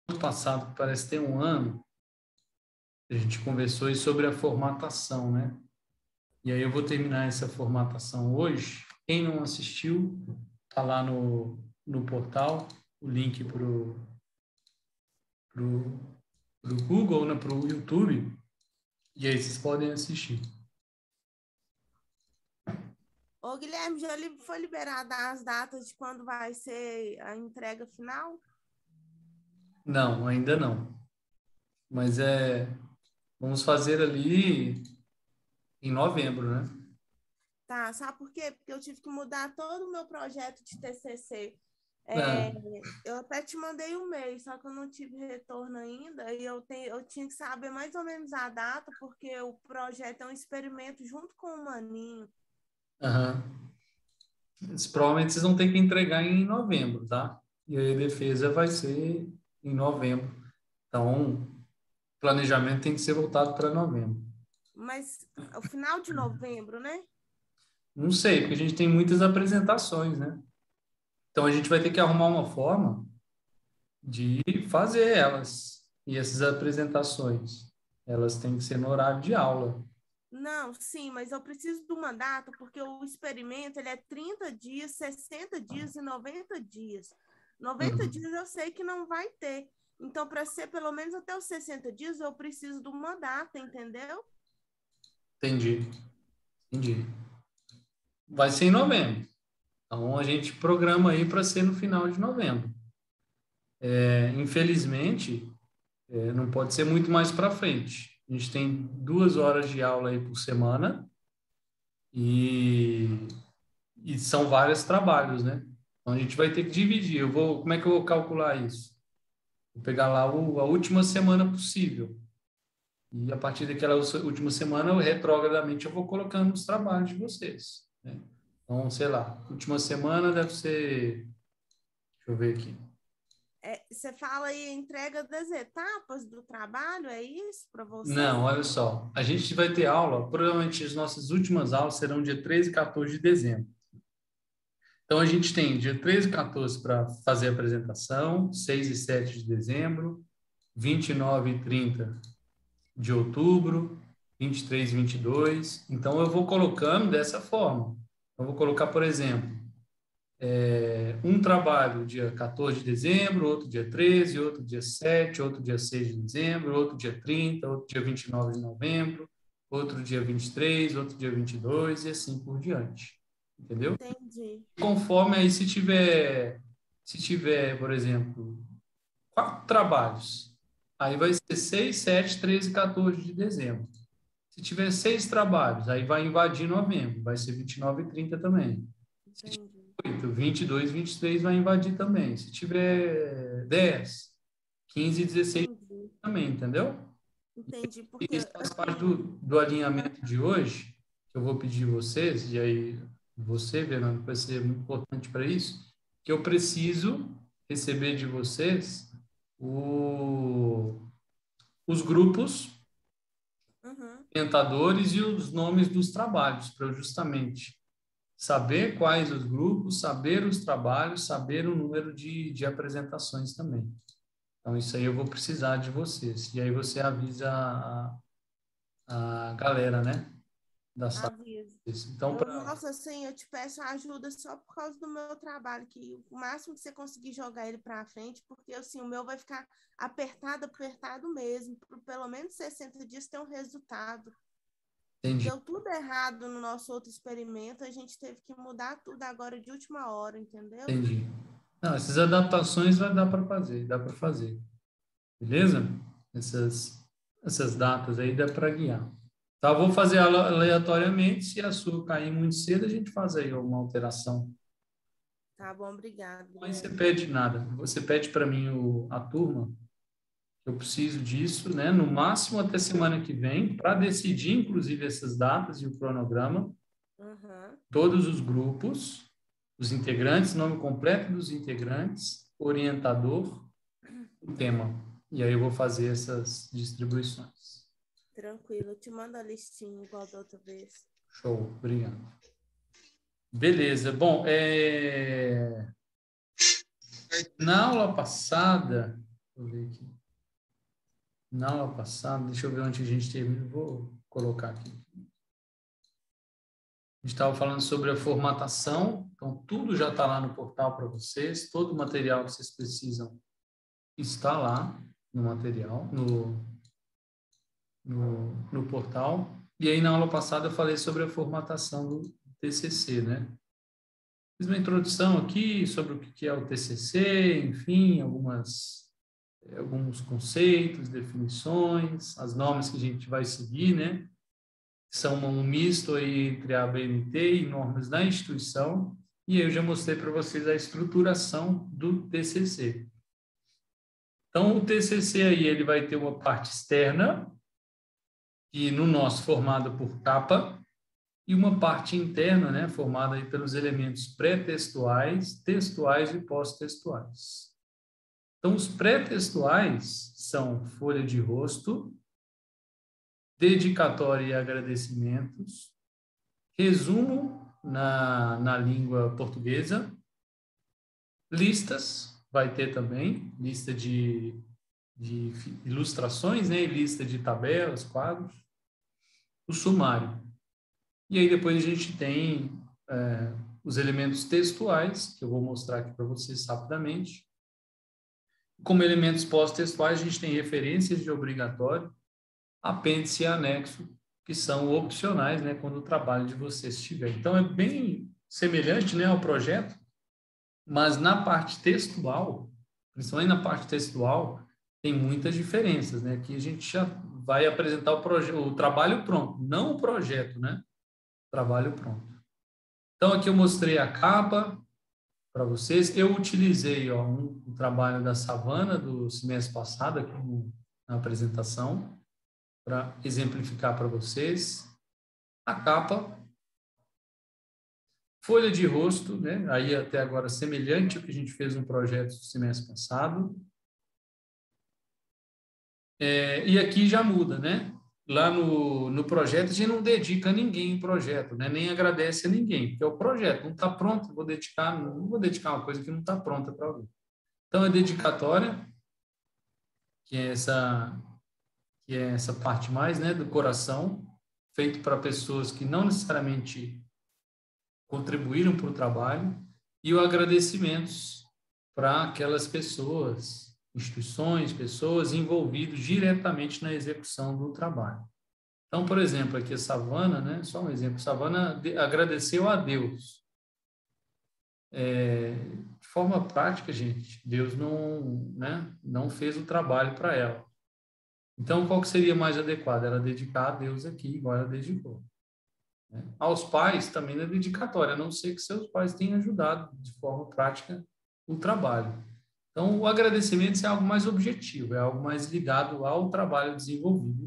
ano passado, parece ter um ano, a gente conversou aí sobre a formatação, né? E aí eu vou terminar essa formatação hoje. Quem não assistiu, tá lá no portal, o link pro Google, né, pro YouTube, e aí vocês podem assistir. Ô, Guilherme, foi liberada as datas de quando vai ser a entrega final? Não, ainda não. Mas vamos fazer ali em novembro, né? Tá, sabe por quê? Porque eu tive que mudar todo o meu projeto de TCC. Ah, Eu até te mandei um e-mail, só que eu não tive retorno ainda, e eu tinha que saber mais ou menos a data, porque o projeto é um experimento junto com o Maninho. aham. Provavelmente vocês vão ter que entregar em novembro, tá? E aí a defesa vai ser em novembro. Então, o planejamento tem que ser voltado para novembro. Mas o final de novembro, né? Não sei, porque a gente tem muitas apresentações, né? Então, a gente vai ter que arrumar uma forma de fazer elas. E essas apresentações, elas têm que ser no horário de aula. Não, sim, mas eu preciso de uma data, porque o experimento ele é 30 dias, 60 dias e 90 dias. 90 Uhum. dias eu sei que não vai ter. Então, para ser pelo menos até os 60 dias, eu preciso de uma data, entendeu? Entendi, entendi. Vai ser em novembro. Então, a gente programa aí para ser no final de novembro. Infelizmente, não pode ser muito mais para frente. A gente tem 2 horas de aula aí por semana e, e são vários trabalhos, né? Então, a gente vai ter que dividir. Como é que eu vou calcular isso? Vou pegar lá a última semana possível. E a partir daquela última semana, retrogradamente, eu vou colocando os trabalhos de vocês, né? Então, sei lá, última semana deve ser, deixa eu ver aqui. Você fala aí entrega das etapas do trabalho, é isso para você? Não, olha só, a gente vai ter aula, provavelmente as nossas últimas aulas serão dia 13 e 14 de dezembro. Então, a gente tem dia 13 e 14 para fazer a apresentação, 6 e 7 de dezembro, 29 e 30 de outubro, 23 e 22. Então, eu vou colocando dessa forma. Eu vou colocar, por exemplo, um trabalho dia 14 de dezembro, outro dia 13, outro dia 7, outro dia 6 de dezembro, outro dia 30, outro dia 29 de novembro, outro dia 23, outro dia 22 e assim por diante. Entendeu? Entendi. Conforme aí, se tiver, por exemplo, 4 trabalhos, aí vai ser 6, 7, 13 e 14 de dezembro. Se tiver 6 trabalhos, aí vai invadir novembro, vai ser 29 e 30 também. Se Entendi. 8, 22, 23 vai invadir também. Se tiver 10, 15 e 16 Entendi. também, entendeu? Entendi, E porque isso faz parte assim, do alinhamento de hoje, que eu vou pedir vocês, e aí você, Verônica, vai ser muito importante para isso, que eu preciso receber de vocês os grupos uhum, orientadores e os nomes dos trabalhos, para eu justamente saber quais os grupos, saber os trabalhos, saber o número de apresentações também. Então, isso aí eu vou precisar de vocês. E aí você avisa a galera, né, da sala. aviso. Então, Nossa, assim, eu te peço ajuda só por causa do meu trabalho, que o máximo que você conseguir jogar ele para frente, porque assim, o meu vai ficar apertado, apertado mesmo, por pelo menos 60 dias ter um resultado. entendi, Deu tudo errado no nosso outro experimento, a gente teve que mudar tudo agora de última hora, entendeu? entendi. Não, essas adaptações vai dar para fazer, dá para fazer. Beleza? Essas datas aí dá para guiar. Tá, eu vou fazer aleatoriamente. Se a sua cair muito cedo, a gente faz aí uma alteração. Tá bom, obrigado, Mas você Guilherme. pede nada. Você pede para mim a turma. Eu preciso disso, né? No máximo até semana que vem, para decidir, inclusive, essas datas e o cronograma. Uhum. Todos os grupos, os integrantes, nome completo dos integrantes, orientador, o tema. E aí eu vou fazer essas distribuições. Tranquilo, eu te mando a listinha igual da outra vez. Show, obrigado. Beleza. Bom, na aula passada, eu ver aqui. Na aula passada, deixa eu ver onde a gente termina. Vou colocar aqui. A gente estava falando sobre a formatação, então tudo já está lá no portal para vocês, todo o material que vocês precisam está lá no material, no portal. E aí, na aula passada, eu falei sobre a formatação do TCC, né? Fiz uma introdução aqui sobre o que é o TCC, enfim, alguns conceitos, definições, as normas que a gente vai seguir, né? São um misto aí entre a ABNT e normas da instituição, e eu já mostrei para vocês a estruturação do TCC. Então, o TCC aí, ele vai ter uma parte externa, que no nosso formada por capa, e uma parte interna, né, formada aí pelos elementos pré-textuais, textuais e pós-textuais. Então, os pré-textuais são folha de rosto, dedicatória e agradecimentos, resumo na língua portuguesa, listas, vai ter também, lista de ilustrações, né, e lista de tabelas, quadros, o sumário. E aí depois a gente tem os elementos textuais, que eu vou mostrar aqui para vocês rapidamente. Como elementos pós-textuais, a gente tem referências de obrigatório, apêndice e anexo, que são opcionais, né, quando o trabalho de vocês estiver. Então, é bem semelhante, né, ao projeto, mas na parte textual, principalmente na parte textual, tem muitas diferenças, né? Aqui a gente já vai apresentar o trabalho pronto, não o projeto, né? Trabalho pronto. Então, aqui eu mostrei a capa para vocês. Eu utilizei um trabalho da Savana do semestre passado aqui na apresentação para exemplificar para vocês. A capa, folha de rosto, né? Aí até agora semelhante ao que a gente fez no projeto do semestre passado. E aqui já muda, né? Lá no projeto, a gente não dedica a ninguém em projeto, né? Nem agradece a ninguém, porque é o projeto não está pronto, não vou dedicar uma coisa que não está pronta para alguém. Então, é dedicatória, que é essa parte mais, né, do coração, feito para pessoas que não necessariamente contribuíram para o trabalho, e o agradecimentos para aquelas pessoas, instituições, pessoas envolvidas diretamente na execução do trabalho. Então, por exemplo, aqui a Savana, né? Só um exemplo, Savana agradeceu a Deus. De forma prática, gente, Deus não fez o trabalho para ela. Então, qual que seria mais adequado? Ela dedicar a Deus aqui, igual ela dedicou. Aos pais também é dedicatória, a não ser que seus pais tenham ajudado de forma prática o trabalho. Então, o agradecimento é algo mais objetivo, é algo mais ligado ao trabalho desenvolvido.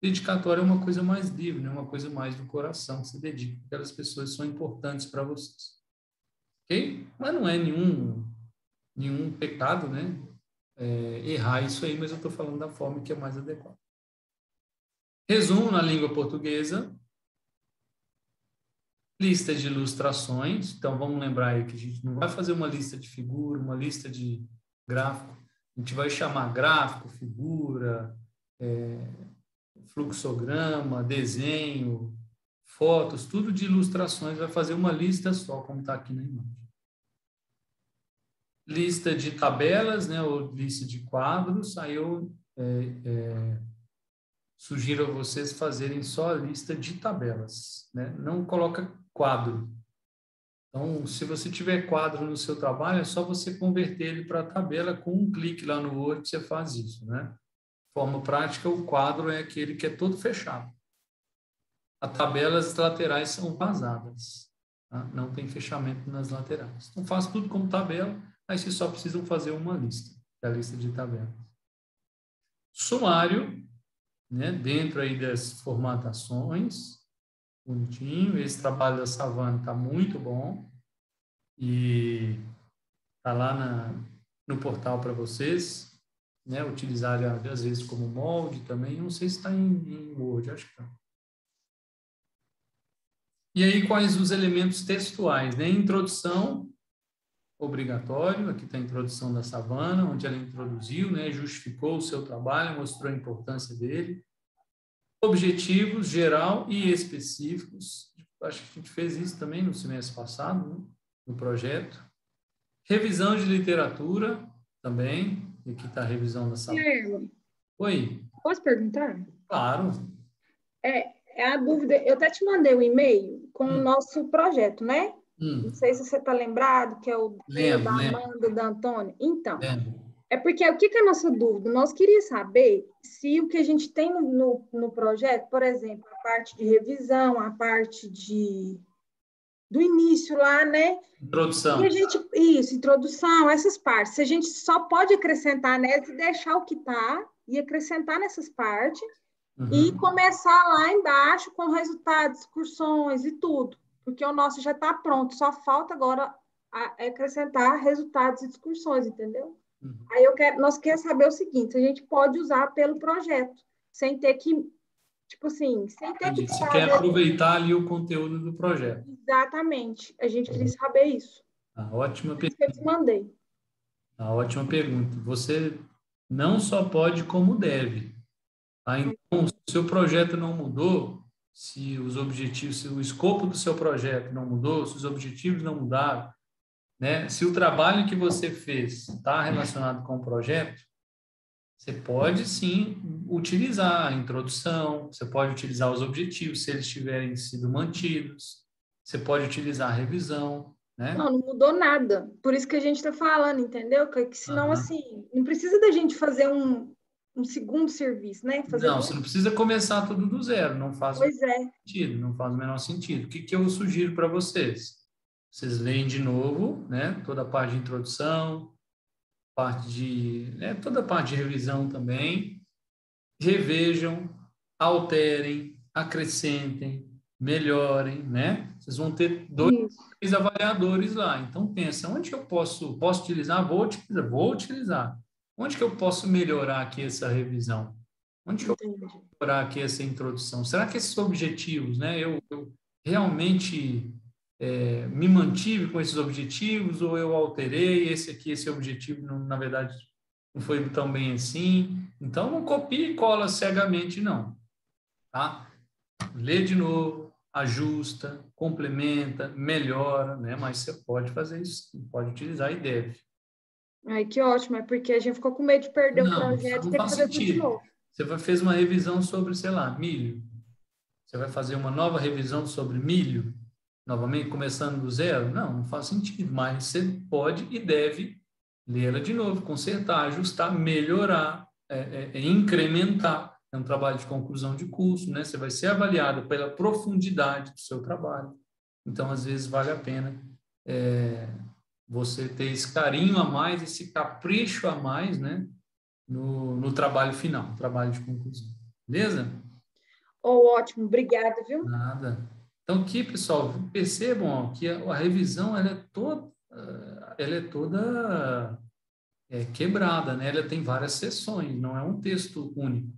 Dedicatório é uma coisa mais livre, né? Uma coisa mais do coração, que se dedica, aquelas pessoas que são importantes para vocês. Ok? Mas não é nenhum pecado, né? Errar isso aí, mas eu estou falando da forma que é mais adequada. Resumo na língua portuguesa. Lista de ilustrações. Então, vamos lembrar aí que a gente não vai fazer uma lista de figura, uma lista de gráfico. A gente vai chamar gráfico, figura, fluxograma, desenho, fotos, tudo de ilustrações. Vai fazer uma lista só, como está aqui na imagem. Lista de tabelas, né, ou lista de quadros. Aí eu sugiro a vocês fazerem só a lista de tabelas, né? Não coloca quadro. Então, se você tiver quadro no seu trabalho, é só você converter ele para tabela com um clique lá no Word, você faz isso, né? De forma prática, o quadro é aquele que é todo fechado. As tabelas laterais são vazadas, tá? Não tem fechamento nas laterais. Então, faz tudo como tabela, aí vocês só precisam fazer uma lista, que é a lista de tabelas. Sumário, né? Dentro aí das formatações, bonitinho. Esse trabalho da Savana está muito bom e está lá no portal para vocês, né? Utilizar às vezes como molde também. Não sei se está em Word, acho que está. E aí, quais os elementos textuais, né? Introdução, obrigatório, aqui está a introdução da Savana, onde ela introduziu, né, justificou o seu trabalho, mostrou a importância dele. Objetivos geral e específicos, acho que a gente fez isso também no semestre passado, né, no projeto. Revisão de literatura também, e aqui está a revisão da Savana. Oi. Posso perguntar? Claro. É a dúvida, eu até te mandei um e-mail com o nosso projeto, né? Não sei se você está lembrado, que é o da Amanda, da Antônia. Então, é porque o que é a nossa dúvida? Nós queríamos saber se o que a gente tem no projeto, por exemplo, a parte de revisão, a parte do início lá, né? Introdução. Isso, introdução, essas partes. Se a gente só pode acrescentar nelas e deixar o que está, e acrescentar nessas partes, e começar lá embaixo com resultados, excursões e tudo. Porque o nosso já está pronto, só falta agora acrescentar resultados e excursões, entendeu? Aí nós queremos saber o seguinte, se a gente pode usar pelo projeto, sem ter que, tipo assim, sem ter que... Você quer aproveitar ali o conteúdo do projeto. Exatamente, a gente queria saber isso. Ótima pergunta. Eu te mandei. Ótima pergunta. Você não só pode, como deve. Então, se o seu projeto não mudou, se os objetivos, se o escopo do seu projeto não mudou, se os objetivos não mudaram, né? Se o trabalho que você fez está relacionado com o projeto, você pode sim utilizar a introdução, você pode utilizar os objetivos, se eles tiverem sido mantidos, você pode utilizar a revisão, né? Não mudou nada. Por isso que a gente está falando, entendeu? Que senão, assim, não precisa da gente fazer um segundo serviço, né? Você não precisa começar tudo do zero, não faz sentido, não faz o menor sentido. O que eu sugiro para vocês? Vocês leem de novo, né? Toda a parte de introdução, toda a parte de revisão também, revejam, alterem, acrescentem, melhorem, né? Vocês vão ter 2, 3 avaliadores lá. Então, pensa, onde que eu posso utilizar? Vou utilizar. Onde que eu posso melhorar aqui essa revisão? Onde que eu posso melhorar aqui essa introdução? Será que esses objetivos, né? Eu realmente me mantive com esses objetivos ou eu alterei esse objetivo, na verdade, não foi tão bem assim? Então, não copie e cola cegamente, não. Tá? Lê de novo, ajusta, complementa, melhora, né? Mas você pode fazer isso, pode utilizar e deve. Ai, que ótimo, é porque a gente ficou com medo de perder o projeto e ter que fazer tudo de novo. Você fez uma revisão sobre, sei lá, milho. Você vai fazer uma nova revisão sobre milho, novamente, começando do zero? Não faz sentido, mas você pode e deve lê-la de novo, consertar, ajustar, melhorar, incrementar. É um trabalho de conclusão de curso, né? Você vai ser avaliado pela profundidade do seu trabalho. Então, às vezes, vale a pena você ter esse carinho a mais, esse capricho a mais, né? No trabalho final, trabalho de conclusão. Beleza? Ótimo, obrigada, viu? Nada. Então, aqui, pessoal, percebam que a revisão ela é toda quebrada, né? Ela tem várias seções, não é um texto único.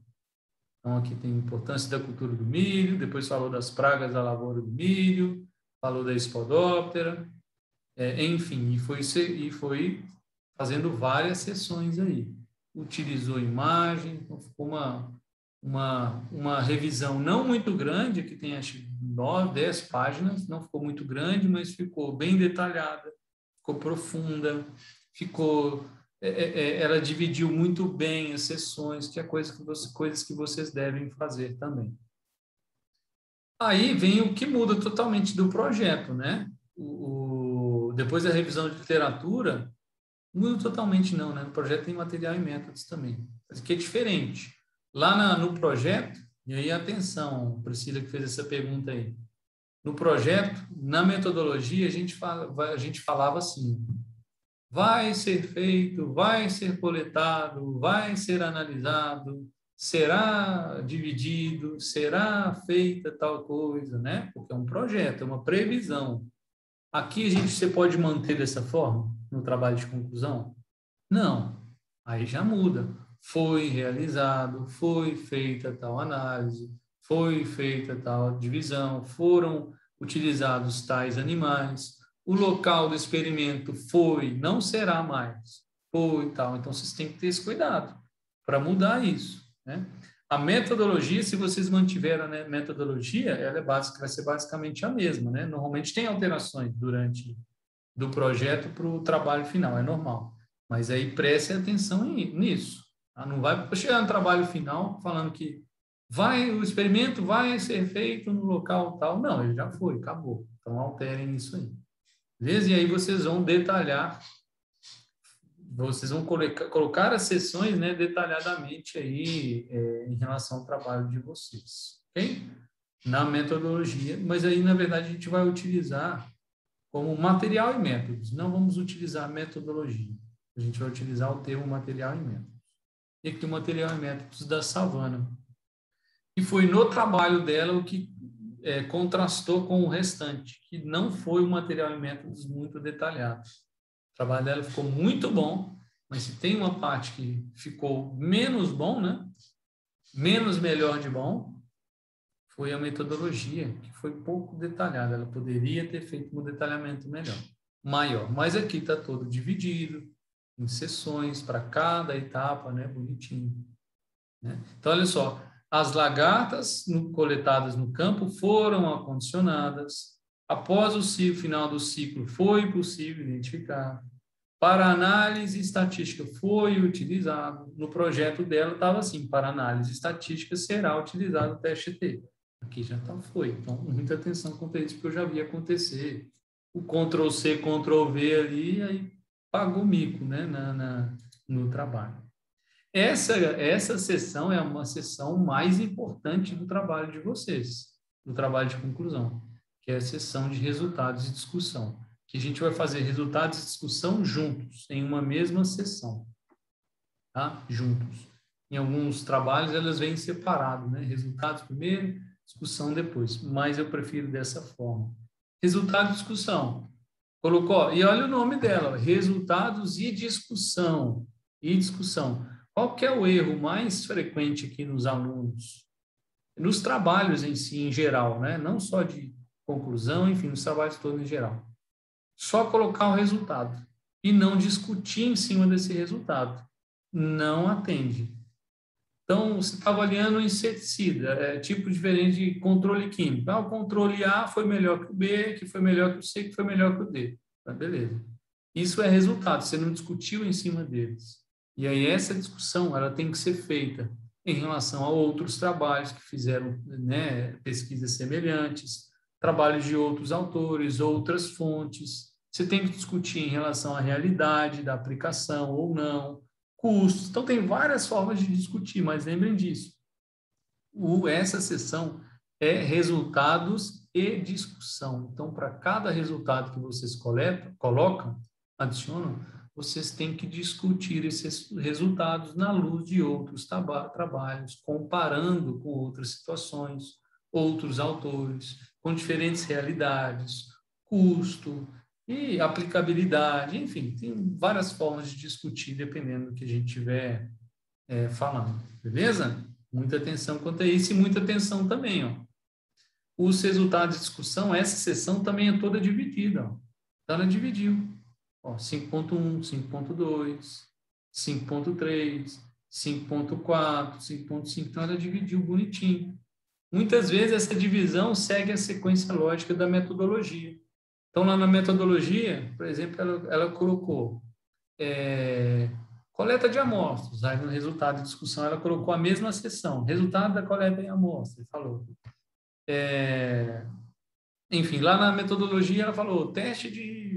Então, aqui tem a importância da cultura do milho, depois falou das pragas da lavoura do milho, falou da espodóptera, enfim, e foi fazendo várias sessões aí. Utilizou imagem, então ficou uma revisão não muito grande, que tem acho 9, 10 páginas, não ficou muito grande, mas ficou bem detalhada, ficou profunda, ela dividiu muito bem as sessões, que é coisas que vocês devem fazer também. Aí vem o que muda totalmente do projeto, né? Depois da revisão de literatura, muda totalmente não, né? No projeto tem material e métodos também, mas que é diferente. Lá no projeto, e aí atenção, Priscila que fez essa pergunta aí, no projeto, na metodologia, a gente falava assim, vai ser feito, vai ser coletado, vai ser analisado, será dividido, será feita tal coisa, né? Porque é um projeto, é uma previsão. Aqui você pode manter dessa forma no trabalho de conclusão? Não, aí já muda. Foi realizado, foi feita tal análise, foi feita tal divisão, foram utilizados tais animais, o local do experimento foi, não será mais, foi e tal. Então, vocês têm que ter esse cuidado para mudar isso, né? A metodologia, se vocês mantiveram a metodologia, ela é básica, vai ser basicamente a mesma, né? Normalmente tem alterações durante do projeto para o trabalho final, é normal. Mas aí preste atenção nisso. Tá? Não vai chegar no trabalho final falando que o experimento vai ser feito no local tal. Não, ele já foi, acabou. Então alterem isso aí. Beleza? E aí vocês vão detalhar, vocês vão colocar as sessões, né, detalhadamente aí em relação ao trabalho de vocês, ok? Na metodologia, mas aí, na verdade, a gente vai utilizar como material e métodos. Não vamos utilizar metodologia. A gente vai utilizar o termo material e métodos. E aqui o material e métodos da Savana. E foi no trabalho dela o que contrastou com o restante, que não foi um material e métodos muito detalhado. O trabalho dela ficou muito bom, mas se tem uma parte que ficou menos bom, né? Menos melhor de bom, foi a metodologia, que foi pouco detalhada. Ela poderia ter feito um detalhamento maior. Mas aqui está todo dividido em sessões para cada etapa, né? Bonitinho. Né? Então, olha só. As lagartas coletadas no campo foram acondicionadas. Após o final do ciclo, foi possível identificar. Para análise estatística, foi utilizado. No projeto dela estava assim, para análise estatística será utilizado o teste T. Aqui já foi. Então, muita atenção quanto a isso, porque eu já vi acontecer. O Ctrl+C, Ctrl+V ali, aí pagou mico, né, no trabalho. Essa sessão é uma sessão mais importante do trabalho de vocês, do trabalho de conclusão, que é a sessão de resultados e discussão, que a gente vai fazer resultados e discussão juntos, em uma mesma sessão, tá? Juntos. Em alguns trabalhos, elas vêm separadas, né? Resultados primeiro, discussão depois, mas eu prefiro dessa forma. Resultado e discussão. Colocou, e olha o nome dela, resultados e discussão. E discussão. Qual que é o erro mais frequente aqui nos alunos? Nos trabalhos em si, em geral, né? Não só de conclusão, enfim, nos trabalhos todos em geral. Só colocar o resultado e não discutir em cima desse resultado. Não atende. Então, você está avaliando o inseticida, tipo diferente de controle químico. O controle A foi melhor que o B, que foi melhor que o C, que foi melhor que o D. Tá, beleza. Isso é resultado, você não discutiu em cima deles. E aí essa discussão ela tem que ser feita em relação a outros trabalhos que fizeram, né, pesquisas semelhantes, trabalhos de outros autores, outras fontes. Você tem que discutir em relação à realidade da aplicação ou não, custos. Então, tem várias formas de discutir, mas lembrem disso. Essa sessão é resultados e discussão. Então, para cada resultado que vocês adicionam, vocês têm que discutir esses resultados na luz de outros trabalhos, comparando com outras situações, outros autores, com diferentes realidades, custo e aplicabilidade, enfim, tem várias formas de discutir, dependendo do que a gente estiver falando, beleza? Muita atenção quanto a isso e muita atenção também, ó. Os resultados de discussão, essa sessão também é toda dividida, ó. Então, ela dividiu. 5.1, 5.2, 5.3, 5.4, 5.5, então ela dividiu bonitinho. Muitas vezes essa divisão segue a sequência lógica da metodologia. Então, lá na metodologia, por exemplo, ela colocou coleta de amostras, aí no resultado de discussão ela colocou a mesma seção, resultado da coleta de amostras, falou. Enfim, lá na metodologia ela falou teste de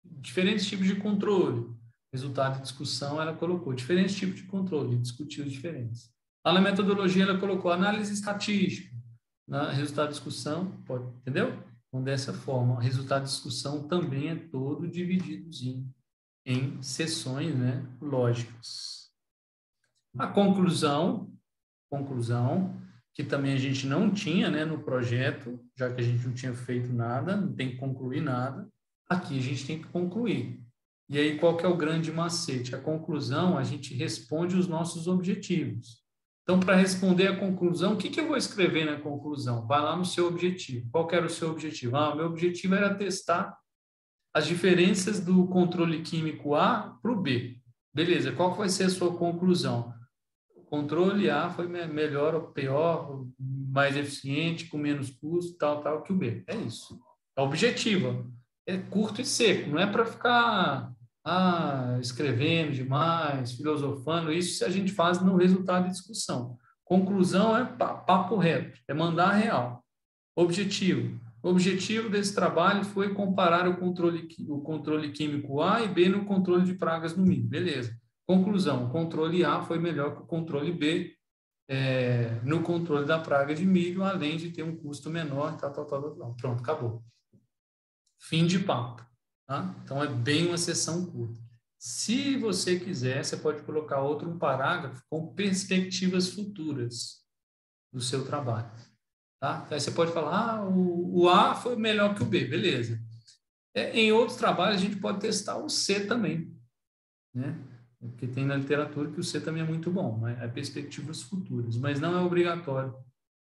diferentes tipos de controle. Resultado de discussão, ela colocou diferentes tipos de controle, discutiu diferentes. Lá na metodologia, ela colocou análise estatística. Na resultado de discussão, entendeu? Então, dessa forma, resultado de discussão também é todo divididozinho em sessões, né, lógicas. A conclusão, que também a gente não tinha, né, no projeto, já que a gente não tinha feito nada, não tem que concluir nada. Aqui a gente tem que concluir. E aí, qual que é o grande macete? A conclusão, a gente responde os nossos objetivos. Então, para responder a conclusão, o que eu vou escrever na conclusão? Vai lá no seu objetivo. Qual que era o seu objetivo? Meu objetivo era testar as diferenças do controle químico A para o B. Beleza, qual que vai ser a sua conclusão? O controle A foi melhor ou pior, mais eficiente, com menos custo, tal, que o B. É isso. É objetivo. É curto e seco, não é para ficar escrevendo demais, filosofando. Isso a gente faz no resultado de discussão. Conclusão é papo reto, é mandar real. Objetivo. O objetivo desse trabalho foi comparar o controle químico A e B no controle de pragas no milho. Beleza. Conclusão. O controle A foi melhor que o controle B no controle da praga de milho, além de ter um custo menor, tal. Pronto, acabou. Fim de papo. Tá? Então, é bem uma sessão curta. Se você quiser, você pode colocar um parágrafo com perspectivas futuras do seu trabalho. Tá? Aí você pode falar, o A foi melhor que o B, beleza. Em outros trabalhos, a gente pode testar o C também, né? Porque tem na literatura que o C também é muito bom, mas é perspectivas futuras, mas não é obrigatório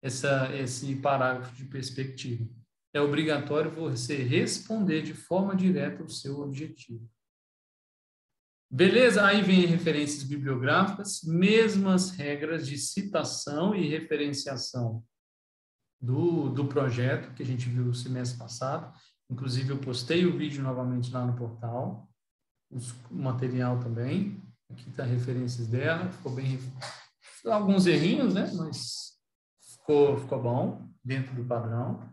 esse parágrafo de perspectiva. É obrigatório você responder de forma direta o seu objetivo. Beleza? Aí vem referências bibliográficas, mesmas regras de citação e referenciação do projeto que a gente viu o semestre passado. Inclusive, eu postei o vídeo novamente lá no portal, o material também. Aqui está referências dela, ficou bem... Alguns errinhos, né? Mas ficou bom, dentro do padrão.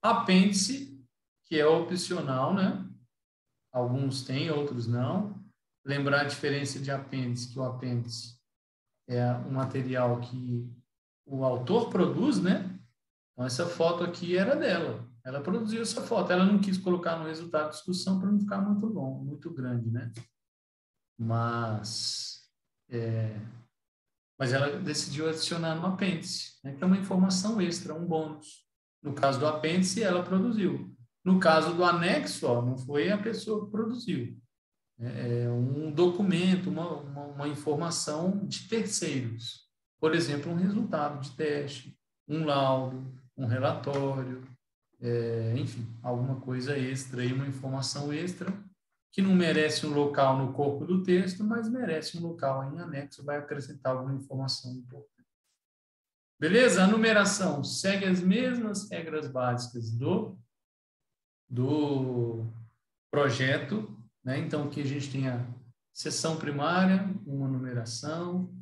Apêndice, que é opcional, né? Alguns têm, outros não. Lembrar a diferença de apêndice, que o apêndice é um material que o autor produz, né? Então, essa foto aqui era dela. Ela produziu essa foto. Ela não quis colocar no resultado de discussão para não ficar muito bom, muito grande, né? Mas ela decidiu adicionar no apêndice, né? Que é uma informação extra, um bônus. No caso do apêndice, ela produziu. No caso do anexo, não foi a pessoa que produziu. É um documento, uma informação de terceiros. Por exemplo, um resultado de teste, um laudo, um relatório, enfim, alguma coisa extra, uma informação extra que não merece um local no corpo do texto, mas merece um local em anexo, vai acrescentar alguma informação importante. Beleza? A numeração segue as mesmas regras básicas do projeto, né? Então, aqui a gente tem a seção primária, uma numeração,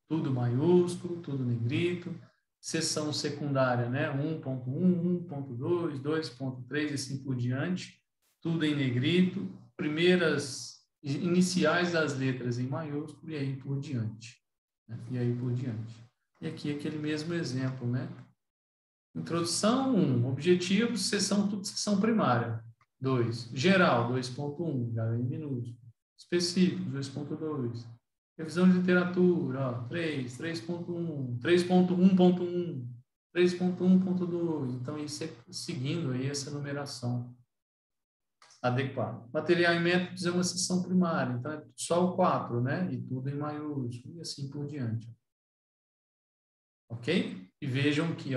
tudo maiúsculo, tudo negrito. Seção secundária, né? 1.1, 1.2, 2.3 e assim por diante, tudo em negrito. Primeiras iniciais das letras em maiúsculo e aí por diante. Né? E aí por diante. E aqui aquele mesmo exemplo, né? Introdução 1, objetivos, tudo seção primária. 2, geral, 2.1, já em minúsculo. Específico, 2.2. Revisão de literatura, 3, 3.1, 3.1.1, 3.1.2. Então, isso é seguindo aí essa numeração adequada. Material e métodos é uma seção primária, então é só o 4, né? E tudo em maiúsculo, e assim por diante. Ok? E vejam que,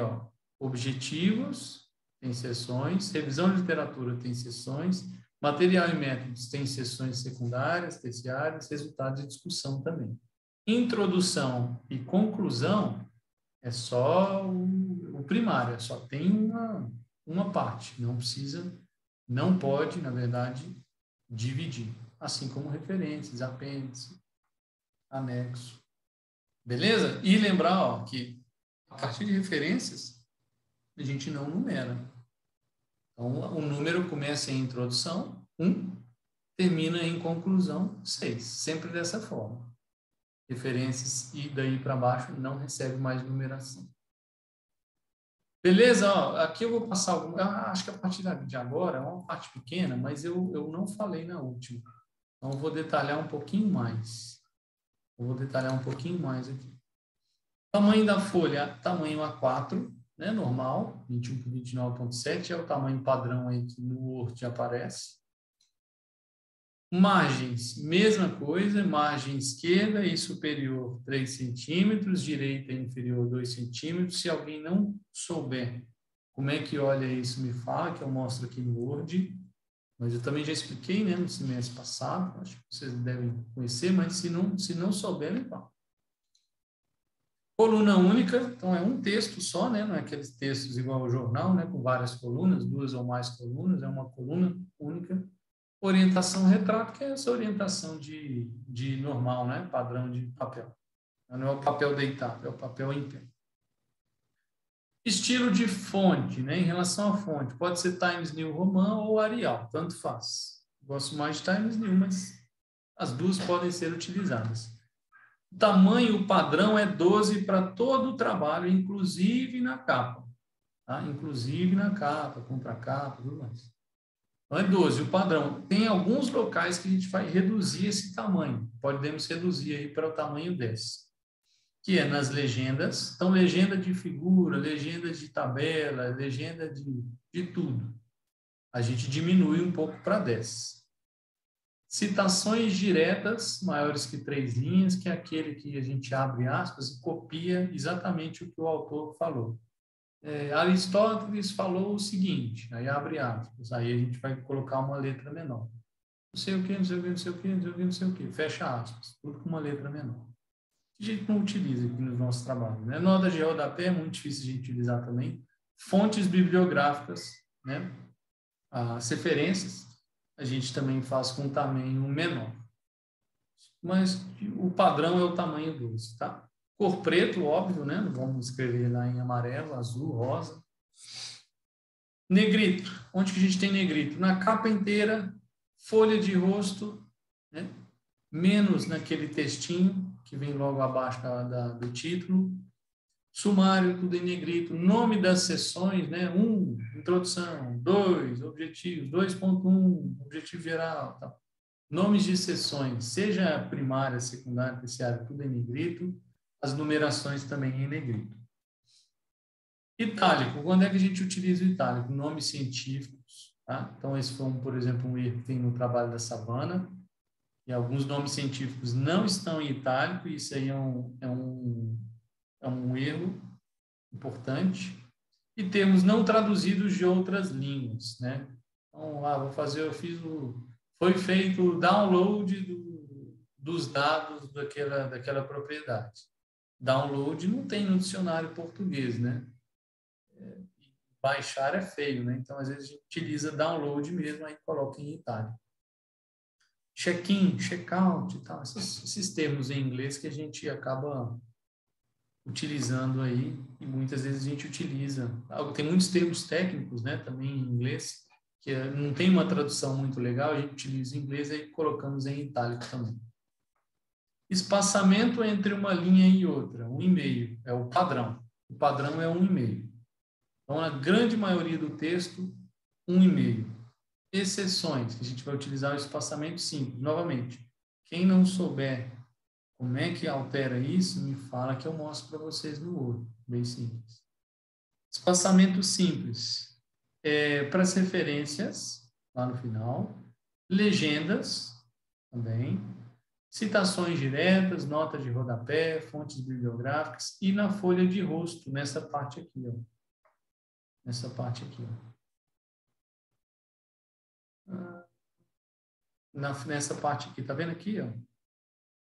objetivos tem seções, revisão de literatura tem seções, material e métodos tem seções secundárias, terciárias, resultados de discussão também. Introdução e conclusão é só o primário, só tem uma parte, não pode, na verdade, dividir, assim como referências, apêndice, anexo. Beleza? E lembrar que a partir de referências, a gente não numera. Então, o número começa em introdução, 1, termina em conclusão, 6. Sempre dessa forma. Referências e daí para baixo não recebe mais numeração. Beleza? Aqui eu vou passar acho que a partir de agora é uma parte pequena, mas eu não falei na última. Então, eu vou detalhar um pouquinho mais. Aqui. Tamanho da folha, tamanho A4, né, normal, 21 por 29.7, é o tamanho padrão aí que no Word aparece. Margens, mesma coisa, margem esquerda e superior 3 centímetros, direita e inferior 2 centímetros. Se alguém não souber como é que olha isso, me fala, que eu mostro aqui no Word. mas eu também já expliquei, né, no semestre passado, acho que vocês devem conhecer, mas se não souberem, então. Coluna única, então é um texto só, né, não é aqueles textos igual ao jornal, né, com várias colunas, 2 ou mais colunas, é uma coluna única. Orientação retrato, que é essa orientação de normal, né, padrão de papel. Não é o papel deitado, é o papel em pé. Estilo de fonte, né? Em relação à fonte, pode ser Times New Roman ou Arial, tanto faz. Gosto mais de Times New, mas as duas podem ser utilizadas. O tamanho padrão é 12 para todo o trabalho, inclusive na capa. Tá? Inclusive na capa, contracapa, tudo mais. Então é 12, o padrão. Tem alguns locais que a gente vai reduzir esse tamanho. Podemos reduzir aí para o tamanho 10. Que é nas legendas. Então, legenda de figura, legenda de tabela, legenda de tudo. A gente diminui um pouco para 10. Citações diretas, maiores que 3 linhas, que é aquele que a gente abre aspas e copia exatamente o que o autor falou. Aristóteles falou o seguinte, aí abre aspas, aí a gente vai colocar uma letra menor. Não sei o que, não sei o que, não sei o que, não sei o que, não sei o que. Fecha aspas, tudo com uma letra menor. A gente não utiliza aqui nos nossos trabalhos. Né? Nota de rodapé é muito difícil de utilizar também. Fontes bibliográficas, né? As referências, a gente também faz com tamanho menor. Mas o padrão é o tamanho 12, tá? Cor preto, óbvio, né? Não vamos escrever lá em amarelo, azul, rosa. Negrito. Onde que a gente tem negrito? Na capa inteira, folha de rosto, né? Menos naquele textinho que vem logo abaixo do título. Sumário, tudo em negrito. Nome das sessões, né? 1, introdução. 2, objetivos. 2.1, objetivo geral. Tá? Nomes de sessões, seja primária, secundária, terciária, tudo em negrito. As numerações também em negrito. Itálico. Quando é que a gente utiliza o itálico? Nomes científicos. Tá? Então, esse foi, por exemplo, um erro que tem no trabalho da Savana. E alguns nomes científicos não estão em itálico, e isso aí é um erro importante. E termos não traduzidos de outras línguas, né? Então, foi feito o download dos dados daquela propriedade. Download não tem no dicionário português, né? Baixar é feio, né? Então, às vezes, a gente utiliza download mesmo, aí coloca em itálico. Check-in, check-out e tal, esses termos em inglês que a gente acaba utilizando aí, e muitas vezes a gente utiliza. Tem muitos termos técnicos, né, também em inglês, que não tem uma tradução muito legal, a gente utiliza em inglês e colocamos em itálico também. Espaçamento entre uma linha e outra, 1,5, é o padrão. O padrão é 1,5. Então, a grande maioria do texto, 1,5. Exceções, que a gente vai utilizar o espaçamento simples. Novamente, quem não souber como é que altera isso, me fala que eu mostro para vocês no Word. Bem simples. Espaçamento simples. Para as referências, lá no final. Legendas, também. Citações diretas, notas de rodapé, fontes bibliográficas. E na folha de rosto, nessa parte aqui. Ó. Nessa parte aqui. Ó. Nessa parte aqui, tá vendo aqui, ó?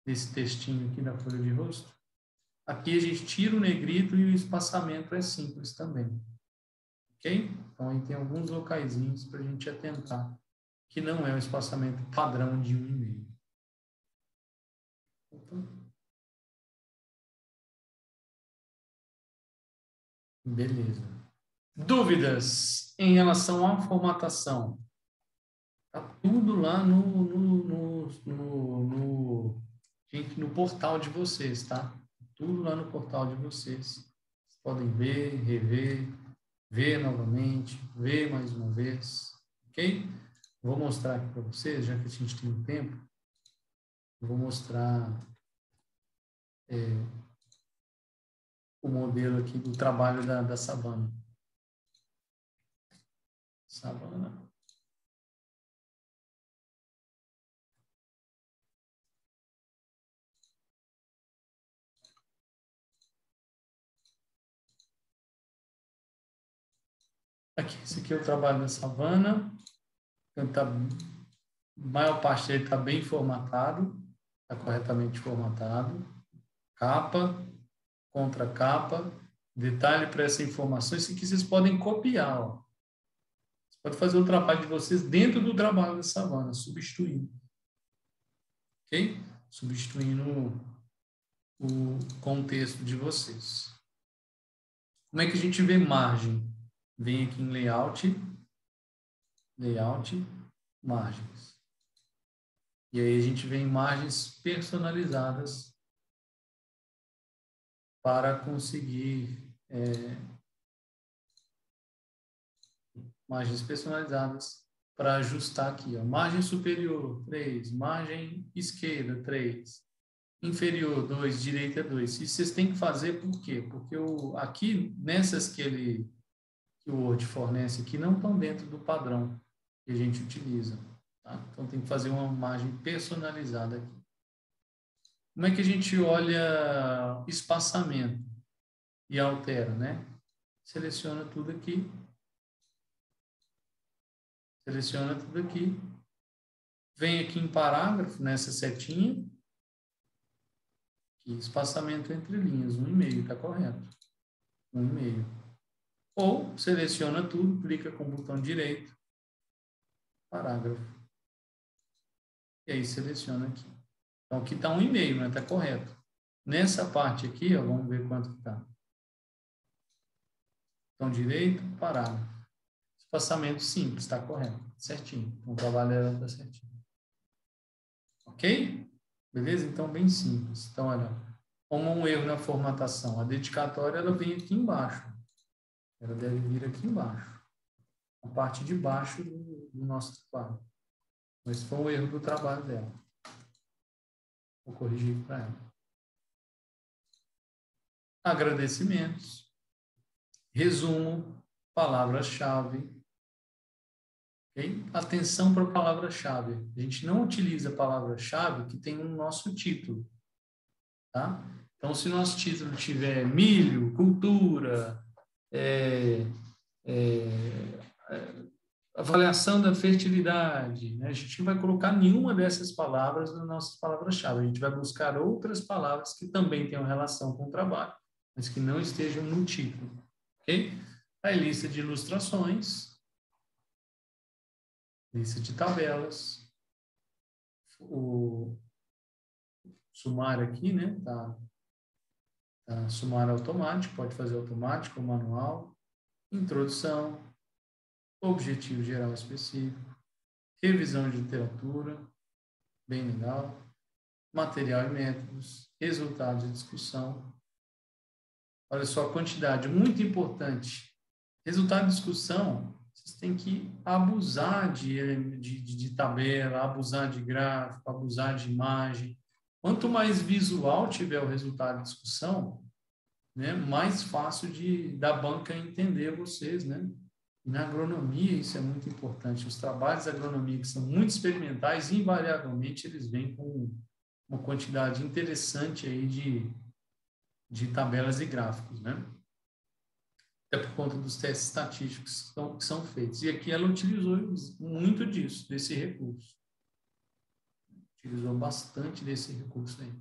Nesse textinho aqui da folha de rosto. Aqui a gente tira o negrito e o espaçamento é simples também. Ok? Então, aí tem alguns locaizinhos para a gente atentar, que não é o espaçamento padrão de 1,5. Beleza. Dúvidas em relação à formatação? Tá tudo lá no portal de vocês, tá? Tudo lá no portal de vocês. Vocês podem ver, rever, ver novamente, ver mais uma vez, ok? Vou mostrar aqui para vocês, já que a gente tem um tempo, vou mostrar o modelo aqui do trabalho da Savana. Savana. Aqui, esse aqui é o trabalho da Savana. Então, a maior parte dele está bem formatado, está corretamente formatado. Capa, contra capa, detalhe para essa informação. Isso aqui vocês podem copiar. Ó. Você pode fazer o trabalho de vocês dentro do trabalho da Savana, substituindo. Ok? Substituindo o contexto de vocês. Como é que a gente vê margem? Vem aqui em layout, margens. E aí a gente vê margens personalizadas para conseguir margens personalizadas para ajustar aqui. Ó. Margem superior, 3. Margem esquerda, 3. Inferior, 2. Direita, 2. E vocês têm que fazer por quê? Porque aqui, nessas que o Word fornece aqui, não estão dentro do padrão que a gente utiliza. Tá? Então, tem que fazer uma margem personalizada aqui. Como é que a gente olha espaçamento e altera, né? Seleciona tudo aqui. Seleciona tudo aqui. Vem aqui em parágrafo, nessa setinha. Aqui, espaçamento entre linhas, 1,5, está correto. 1,5. Ou seleciona tudo, clica com o botão direito, parágrafo. E aí seleciona aqui. Então aqui está 1,5, né? Está correto. Nessa parte aqui, ó, vamos ver quanto está. Botão direito, parágrafo. Espaçamento simples, está correto. Certinho. Então o trabalho está certinho. Ok? Beleza? Então bem simples. Então olha, como um erro na formatação, a dedicatória ela vem aqui embaixo. Ela deve vir aqui embaixo. A parte de baixo do nosso trabalho. Mas foi um erro do trabalho dela. Vou corrigir para ela. Agradecimentos. Resumo. Palavra-chave. Okay? Atenção para a palavra-chave. A gente não utiliza a palavra-chave que tem no nosso título. Tá? Então, se o nosso título tiver milho, cultura, avaliação da fertilidade, né? A gente não vai colocar nenhuma dessas palavras nas nossas palavras-chave. A gente vai buscar outras palavras que também tenham relação com o trabalho, mas que não estejam no título. Ok? Aí, lista de ilustrações, lista de tabelas, o sumário aqui, né? Tá sumário automático, pode fazer automático ou manual, introdução, objetivo geral específico, revisão de literatura, bem legal, material e métodos, resultados de discussão. Olha só a quantidade, muito importante. Resultado de discussão, vocês têm que abusar de tabela, abusar de gráfico, abusar de imagem. Quanto mais visual tiver o resultado de discussão, né, mais fácil da banca entender vocês, né? Na agronomia, isso é muito importante. Os trabalhos de agronomia que são muito experimentais, invariavelmente, eles vêm com uma quantidade interessante aí de tabelas e gráficos, né? Até por conta dos testes estatísticos que são feitos. E aqui ela utilizou muito disso, desse recurso. Utilizou bastante desse recurso aí.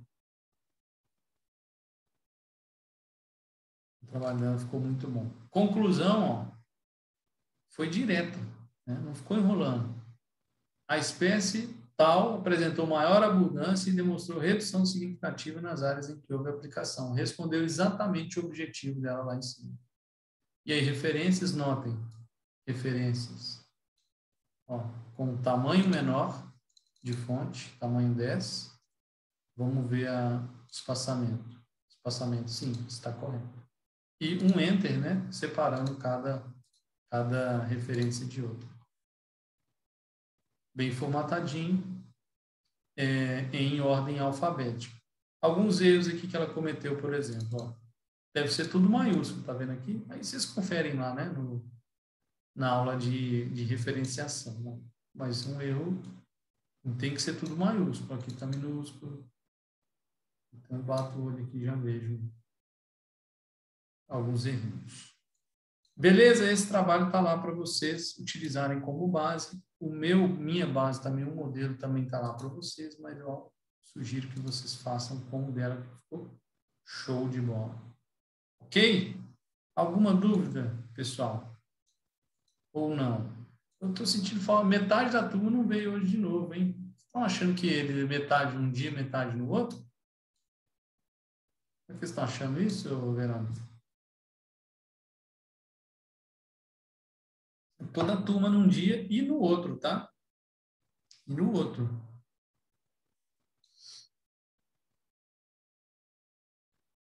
O trabalho dela ficou muito bom. Conclusão, ó, foi direto, né? Não ficou enrolando. A espécie tal apresentou maior abundância e demonstrou redução significativa nas áreas em que houve aplicação. Respondeu exatamente o objetivo dela lá em cima. E aí, referências, notem. Referências. Ó, com tamanho menor de fonte, tamanho 10. Vamos ver o espaçamento. Espaçamento simples, está correto. E um enter, né? Separando cada referência de outra. Bem formatadinho, em ordem alfabética. Alguns erros aqui que ela cometeu, por exemplo, ó, deve ser tudo maiúsculo, tá vendo aqui? Aí vocês conferem lá, né, na aula de referenciação, né? Mas um erro não tem que ser tudo maiúsculo, aqui está minúsculo. Então, eu bato o olho aqui e já vejo alguns erros. Beleza? Esse trabalho está lá para vocês utilizarem como base. Minha base também, o modelo também está lá para vocês, mas eu sugiro que vocês façam como o dela, que ficou show de bola. Ok? Alguma dúvida, pessoal? Ou não? Eu estou sentindo falta. Metade da turma não veio hoje de novo, hein? Estão achando que ele metade um dia, metade no outro? Por que vocês estão achando isso, Verônica? Toda a turma num dia e no outro, tá? E no outro.